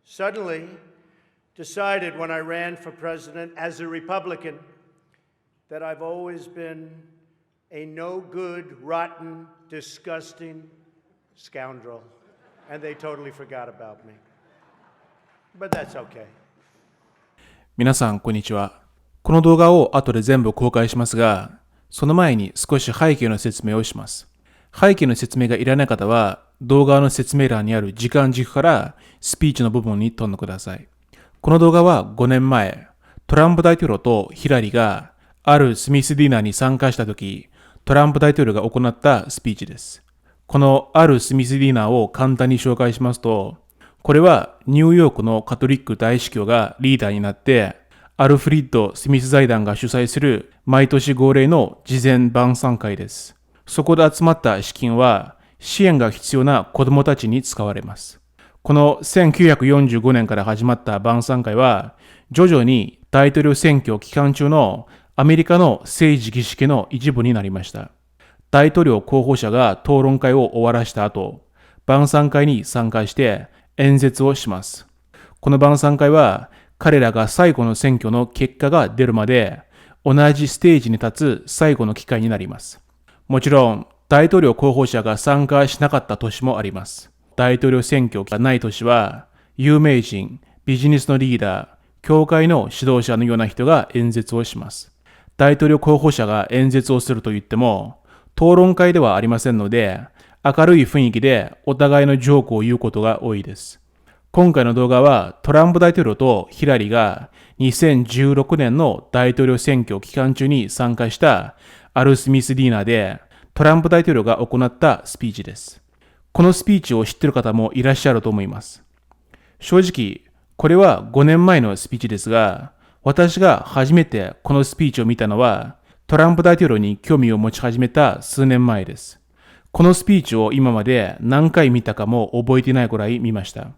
suddenly decided when I ran for president as a Republican that I've always been a no good, rotten, disgusting scoundrel. And they totally forgot about me. But that's okay. 皆さん、こんにちは。この動画を後で全部公開しますが、その前に少し背景の説明をします。背景の説明がいらない方は、動画の説明欄にある時間軸からスピーチの部分に飛んでください。この動画は5年前、トランプ大統領とヒラリがあるスミスディナーに参加したとき、トランプ大統領が行ったスピーチです。このあるスミスディナーを簡単に紹介しますと、これはニューヨークのカトリック大司教がリーダーになって、アルフリッド・スミス財団が主催する毎年恒例の事前晩餐会です。そこで集まった資金は支援が必要な子供たちに使われます。この1945年から始まった晩餐会は、徐々に大統領選挙期間中のアメリカの政治儀式の一部になりました。大統領候補者が討論会を終わらした後、晩餐会に参加して演説をします。この晩餐会は、彼らが最後の選挙の結果が出るまで、同じステージに立つ最後の機会になります。もちろん、大統領候補者が参加しなかった年もあります。大統領選挙がない年は、有名人、ビジネスのリーダー、教会の指導者のような人が演説をします。大統領候補者が演説をすると言っても、討論会ではありませんので、明るい雰囲気でお互いのジョークを言うことが多いです。今回の動画はトランプ大統領とヒラリが2016年の大統領選挙期間中に参加したアルスミスディーナーでトランプ大統領が行ったスピーチです。このスピーチを知っている方もいらっしゃると思います。正直、これは5年前のスピーチですが、私が初めてこのスピーチを見たのは、トランプ大統領に興味を持ち始めた数年前です。このスピーチを今まで何回見たかも覚えていないくらい見ました。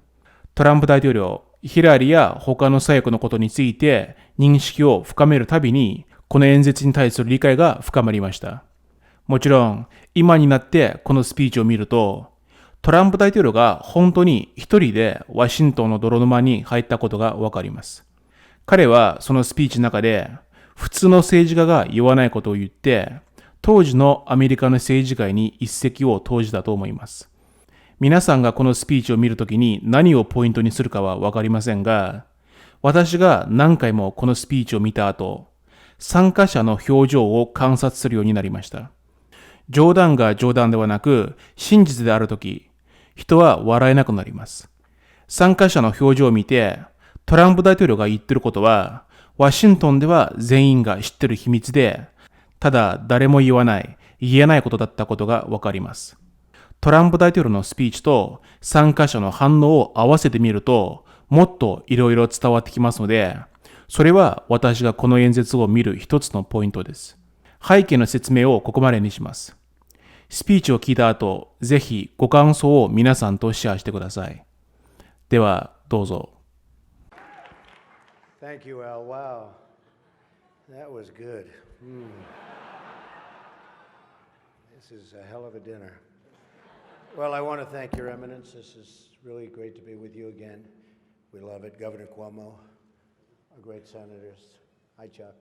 トランプ大統領、ヒラリや他の左翼のことについて認識を深めるたびに、この演説に対する理解が深まりました。もちろん、今になってこのスピーチを見ると、トランプ大統領が本当に一人でワシントンの泥沼に入ったことがわかります。彼はそのスピーチの中で、普通の政治家が言わないことを言って、当時のアメリカの政治界に一石を投じたと思います。皆さんがこのスピーチを見るときに何をポイントにするかはわかりませんが、私が何回もこのスピーチを見た後、参加者の表情を観察するようになりました。冗談が冗談ではなく、真実であるとき、人は笑えなくなります。参加者の表情を見て、トランプ大統領が言ってることは、ワシントンでは全員が知ってる秘密で、ただ誰も言わない、言えないことだったことがわかります。トランプ大統領のスピーチと参加者の反応を合わせてみると、もっといろいろ伝わってきますので、それは私がこの演説を見る一つのポイントです。背景の説明をここまでにします。スピーチを聞いた後、ぜひご感想を皆さんとシェアしてください。では、どうぞ。Thank you, Al. Wow. That was good. This is a hell of a dinner. Well, I want to thank Your Eminence. This is really great to be with you again. We love it. Governor Cuomo, our great senators. Hi, Chuck.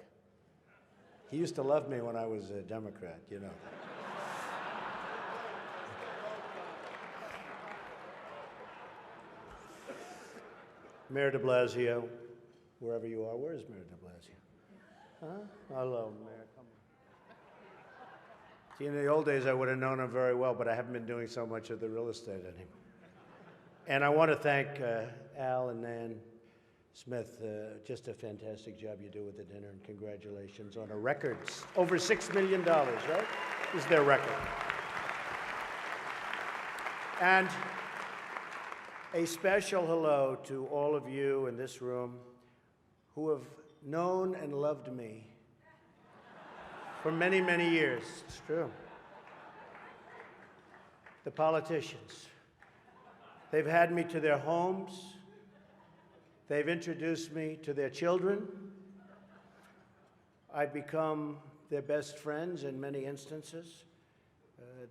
He used to love me when I was a Democrat, you know. Mayor de Blasio, wherever you are. Where is Mayor de Blasio? Huh? Hello, Mayor. Come on. See, in the old days, I would have known him very well, but I haven't been doing so much of the real estate anymore. And I want to thank Al and Nan Smith. Just a fantastic job you do with the dinner, and congratulations on a record. Over $6 million, right? This is their record. And a special hello to all of you in this room who have known and loved me for many, many years. It's true. The politicians. They've had me to their homes. They've introduced me to their children. I've become their best friends in many instances.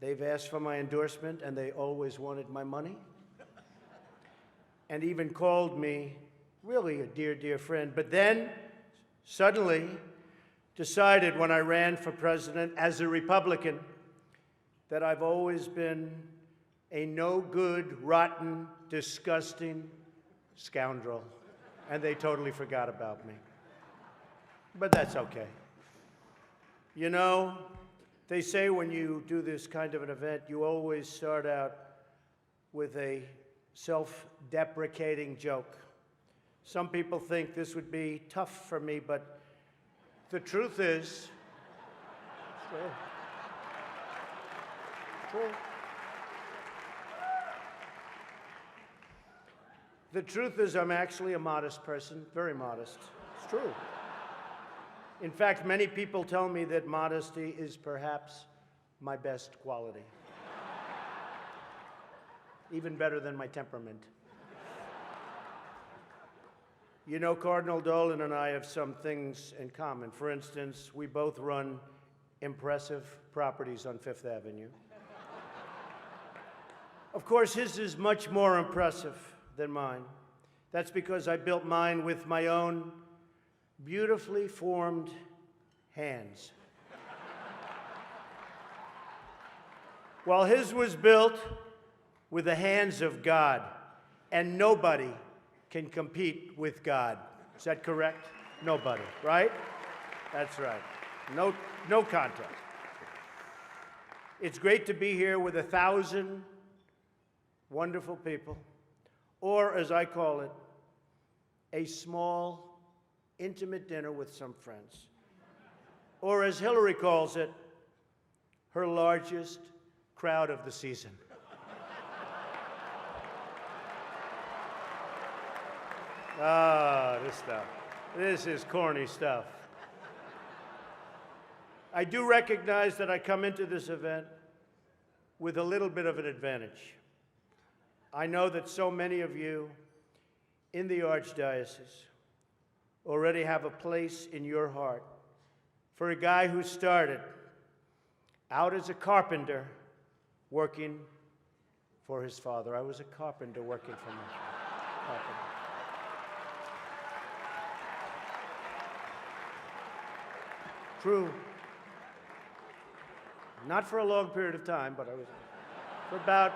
They've asked for my endorsement, and they always wanted my money. and even called me really a dear, dear friend. But then, suddenly, decided when I ran for president as a Republican that I've always been a no-good, rotten, disgusting scoundrel. And they totally forgot about me. But that's okay. You know, they say when you do this kind of an event, you always start out with a self-deprecating joke. Some people think this would be tough for me, but the truth is, the truth is I'm actually a modest person, very modest. It's true. In fact, many people tell me that modesty is perhaps my best quality. Even better than my temperament. You know, Cardinal Dolan and I have some things in common. For instance, we both run impressive properties on Fifth Avenue. Of course, his is much more impressive than mine. That's because I built mine with my own beautifully formed hands. While his was built with the hands of God, and nobody can compete with God. Is that correct? Nobody, right? That's right. No contest. It's great to be here with 1,000 wonderful people, or as I call it, a small, intimate dinner with some friends. Or as Hillary calls it, her largest crowd of the season. This stuff. This is corny stuff. I do recognize that I come into this event with a little bit of an advantage. I know that so many of you in the Archdiocese already have a place in your heart for a guy who started out as a carpenter working for his father. I was a carpenter working for my father. True. Not for a long period of time, but I was for about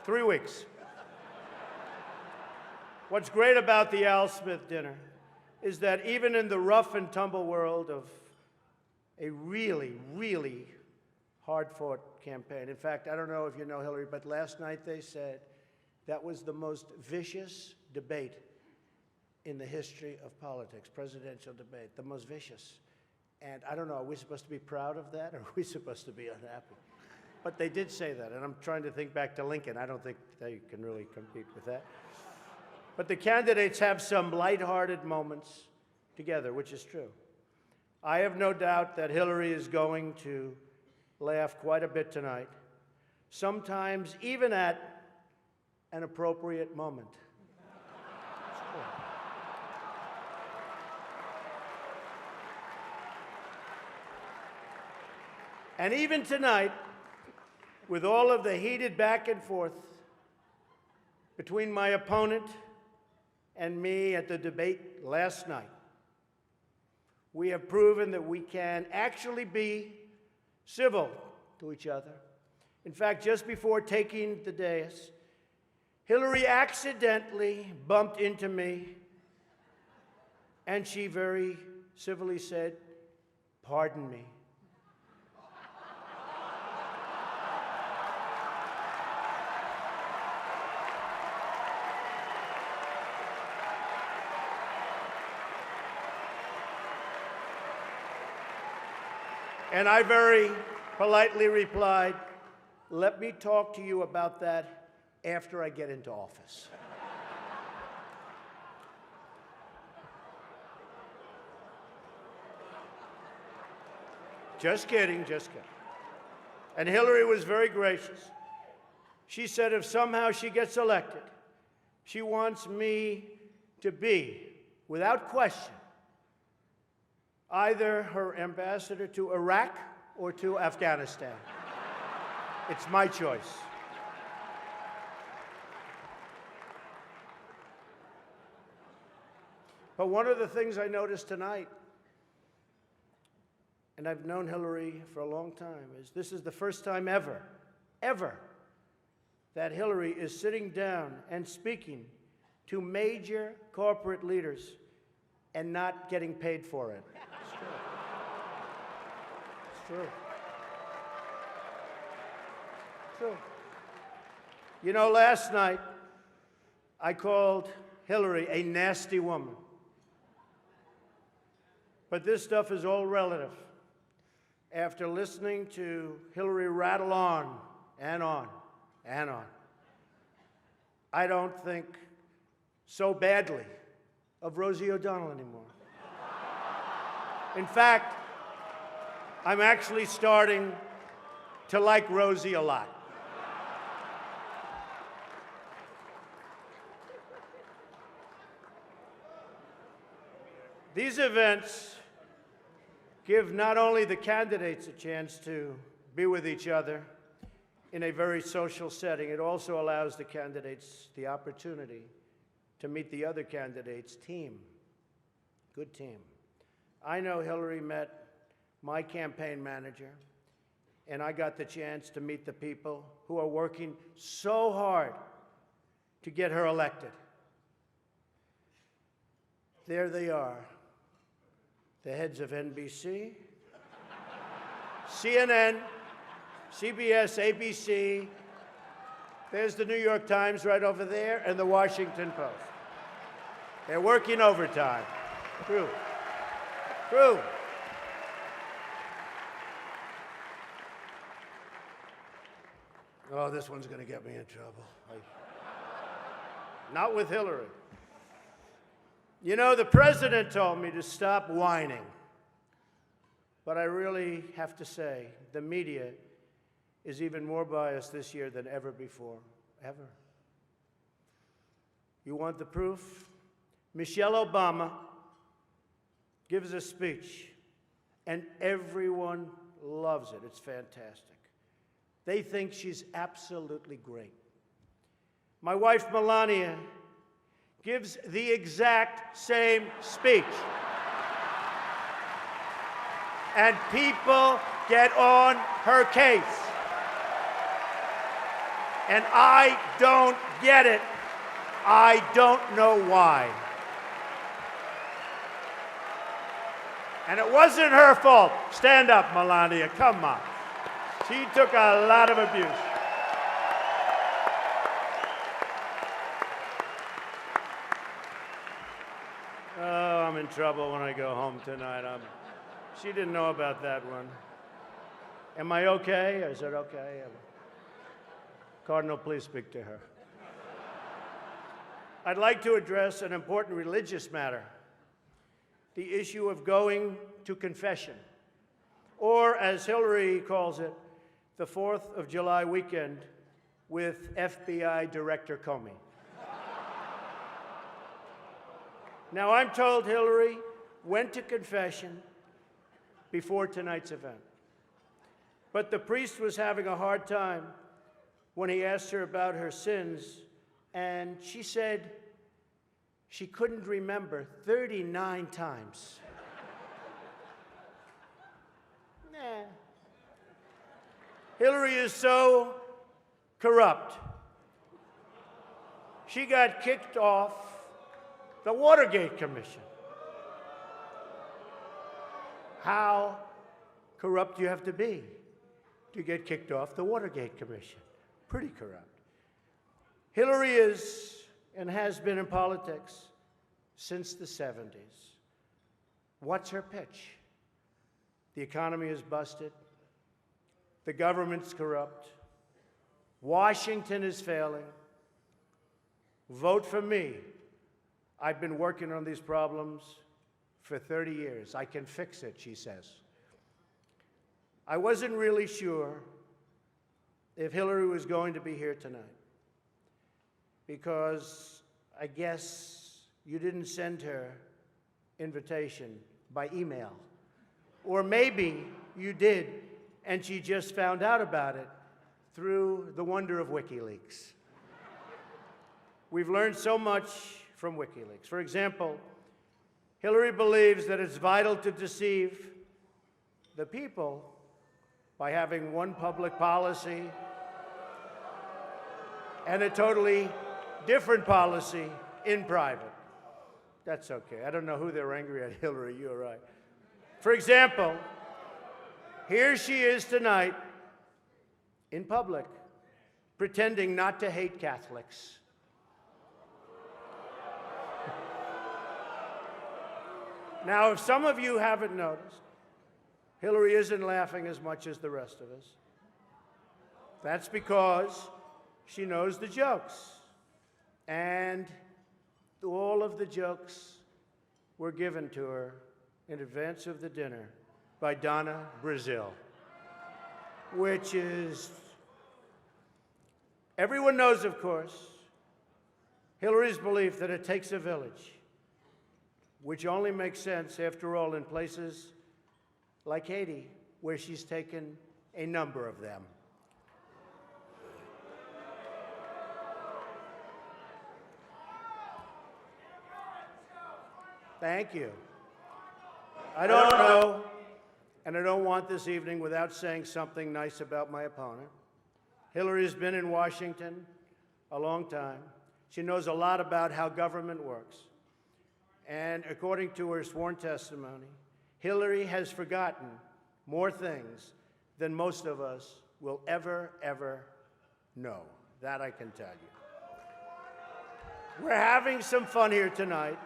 3 weeks. What's great about the Al Smith dinner is that even in the rough and tumble world of a really, really hard-fought campaign. In fact, I don't know if you know Hillary, but last night they said that was the most vicious debate in the history of politics, presidential debate, the most vicious. And I don't know, are we supposed to be proud of that, or are we supposed to be unhappy? But they did say that, and I'm trying to think back to Lincoln. I don't think they can really compete with that. But the candidates have some lighthearted moments together, which is true. I have no doubt that Hillary is going to laugh quite a bit tonight, sometimes even at an appropriate moment. And even tonight, with all of the heated back and forth between my opponent and me at the debate last night, we have proven that we can actually be civil to each other. In fact, just before taking the dais, Hillary accidentally bumped into me, and she very civilly said, "Pardon me." And I very politely replied, "Let me talk to you about that after I get into office." Just kidding, just kidding. And Hillary was very gracious. She said if somehow she gets elected, she wants me to be, without question, either her ambassador to Iraq or to Afghanistan. It's my choice. But one of the things I noticed tonight, and I've known Hillary for a long time, is this is the first time ever, that Hillary is sitting down and speaking to major corporate leaders and not getting paid for it. It's true. It's true. It's true. You know, last night, I called Hillary a nasty woman. But this stuff is all relative. After listening to Hillary rattle on and on and on, I don't think so badly of Rosie O'Donnell anymore. In fact, I'm actually starting to like Rosie a lot. These events give not only the candidates a chance to be with each other in a very social setting, it also allows the candidates the opportunity to meet the other candidates' team. Good team. I know Hillary met my campaign manager, and I got the chance to meet the people who are working so hard to get her elected. There they are. The heads of NBC, CNN, CBS, ABC. There's the New York Times right over there, and the Washington Post. They're working overtime. True. True. Oh, this one's going to get me in trouble. Not with Hillary. You know, the president told me to stop whining. But I really have to say, the media is even more biased this year than ever before. Ever. You want the proof? Michelle Obama gives a speech, and everyone loves it. It's fantastic. They think she's absolutely great. My wife, Melania, gives the exact same speech. And people get on her case. And I don't get it. I don't know why. And it wasn't her fault. Stand up, Melania. Come on. She took a lot of abuse. Oh, I'm in trouble when I go home tonight. She didn't know about that one. Am I okay? Is it okay? Cardinal, please speak to her. I'd like to address an important religious matter, the issue of going to confession, or as Hillary calls it, the 4th of July weekend with FBI Director Comey. Now, I'm told Hillary went to confession before tonight's event. But the priest was having a hard time when he asked her about her sins, and she said she couldn't remember 39 times. Nah. Hillary is so corrupt. She got kicked off the Watergate Commission. How corrupt do you have to be to get kicked off the Watergate Commission? Pretty corrupt. Hillary is and has been in politics since the 70s. What's her pitch? The economy is busted. The government's corrupt. Washington is failing. Vote for me. I've been working on these problems for 30 years. I can fix it, she says. I wasn't really sure if Hillary was going to be here tonight because I guess you didn't send her invitation by email. Or maybe you did, and she just found out about it through the wonder of WikiLeaks. We've learned so much from WikiLeaks. For example, Hillary believes that it's vital to deceive the people by having one public policy and a totally different policy in private. That's okay. I don't know who they're angry at, Hillary. You're right. For example, here she is tonight in public, pretending not to hate Catholics. Now, if some of you haven't noticed, Hillary isn't laughing as much as the rest of us. That's because she knows the jokes. And all of the jokes were given to her in advance of the dinner by Donna Brazil, which is, everyone knows, of course, Hillary's belief that it takes a village, which only makes sense, after all, in places like Haiti, where she's taken a number of them. Thank you. I don't know, and I don't want this evening without saying something nice about my opponent. Hillary's been in Washington a long time. She knows a lot about how government works. And according to her sworn testimony, Hillary has forgotten more things than most of us will ever know. That I can tell you. We're having some fun here tonight,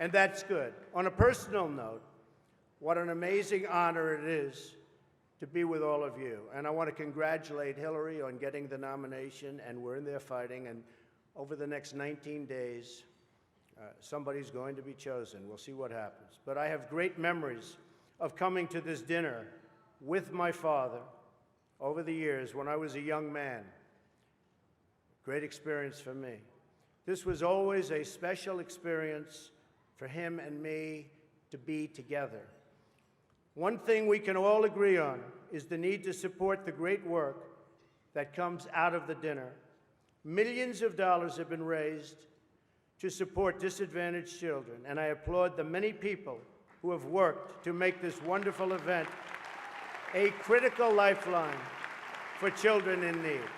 and that's good. On a personal note, what an amazing honor it is to be with all of you. And I want to congratulate Hillary on getting the nomination, and we're in there fighting, and over the next 19 days, somebody's going to be chosen. We'll see what happens. But I have great memories of coming to this dinner with my father over the years when I was a young man. Great experience for me. This was always a special experience for him and me to be together. One thing we can all agree on is the need to support the great work that comes out of the dinner. Millions of dollars have been raised to support disadvantaged children, and I applaud the many people who have worked to make this wonderful event a critical lifeline for children in need.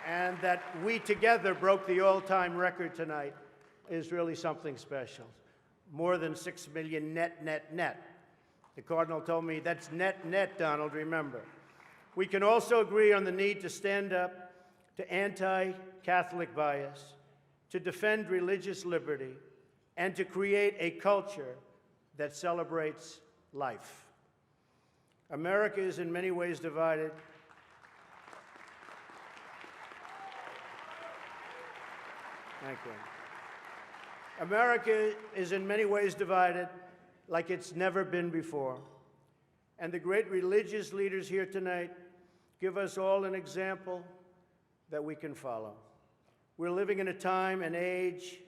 And that we together broke the all-time record tonight is really something special. More than 6 million net. The Cardinal told me that's net, Donald, remember. We can also agree on the need to stand up to anti-Catholic bias, to defend religious liberty, and to create a culture that celebrates life. America is in many ways divided. Thank you. America is in many ways divided like it's never been before. And the great religious leaders here tonight give us all an example that we can follow. We're living in a time and age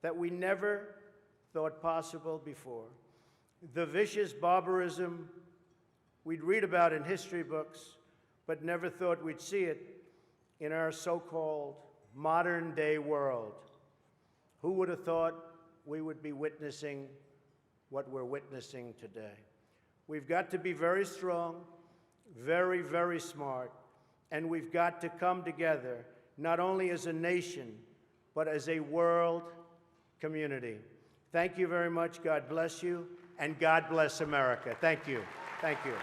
that we never thought possible before. The vicious barbarism we'd read about in history books, but never thought we'd see it in our so-called modern-day world. Who would have thought we would be witnessing what we're witnessing today? We've got to be very strong, very smart, and we've got to come together, not only as a nation, but as a world community. Thank you very much. God bless you, and God bless America. Thank you. Thank you.